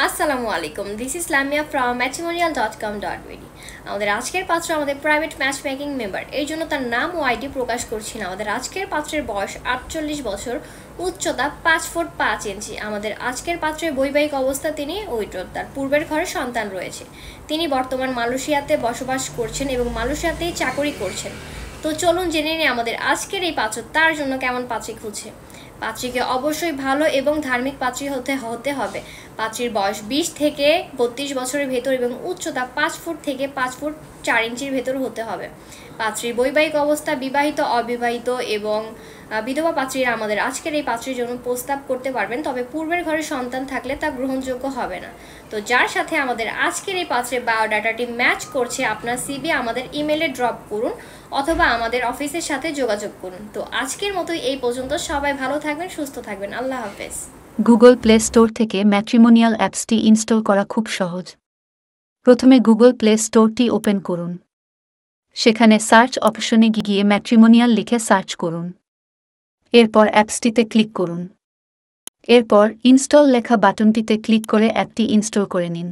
আসসালামু আলাইকুম, this is Lamia from matrimonial.com.bd। আমাদের আজকের পাত্র আমাদের প্রাইভেট ম্যাচ মেকিং মেম্বার, এই জন্য তার নাম ও আইডি প্রকাশ করছি না। আমাদের আজকের পাত্রের বয়স 48 বছর, উচ্চতা 5 ফুট 5 ইঞ্চি। আমাদের আজকের পাত্রের বৈবাহিক অবস্থা তিনি উইড্রো, তার পূর্বের ঘরে সন্তান রয়েছে। তিনি বর্তমান মালয়েশিয়াতে বসবাস করছেন এবং মালয়েশিয়াতেই চাকরি করছেন। তো চলুন জেনে নিই আমাদের আজকের এই পাত্র তার জন্য কেমন পাত্রী খুঁজছে। পাত্রীকে অবশ্যই ভালো এবং ধার্মিক পাত্রী হতে হবে। পাত্রীর বয়স 20 থেকে 32 বছরের ভেতর এবং উচ্চতা 5 ফুট থেকে 5 ফুট 4 ইঞ্চির ভেতর হতে হবে। পাত্রীর বৈবাহিক অবস্থা বিবাহিত, অবিবাহিত এবং বিধবা পাত্রীরা আমাদের আজকের এই পাত্রীর জন্য প্রস্তাব করতে পারবেন, তবে পূর্বের ঘরে সন্তান থাকলে তা গ্রহণযোগ্য হবে না। তো যার সাথে আমাদের আজকের এই পাত্রের বায়োডাটাটি ম্যাচ করছে, আপনার সিভি আমাদের ইমেলে ড্রপ করুন অথবা আমাদের অফিসের সাথে যোগাযোগ করুন। তো আজকের মতোই এই পর্যন্ত। সবাই ভালো থাকবেন, সুস্থ থাকবেন। আল্লাহ হাফেজ। গুগল প্লে স্টোর থেকে ম্যাট্রিমোনিয়াল অ্যাপসটি ইনস্টল করা খুব সহজ। প্রথমে গুগল প্লে স্টোরটি ওপেন করুন। সেখানে সার্চ অপশনে গিয়ে ম্যাট্রিমোনিয়াল লিখে সার্চ করুন। এরপর অ্যাপসটিতে ক্লিক করুন। এরপর ইনস্টল লেখা বাটনটিতে ক্লিক করে অ্যাপটি ইনস্টল করে নিন।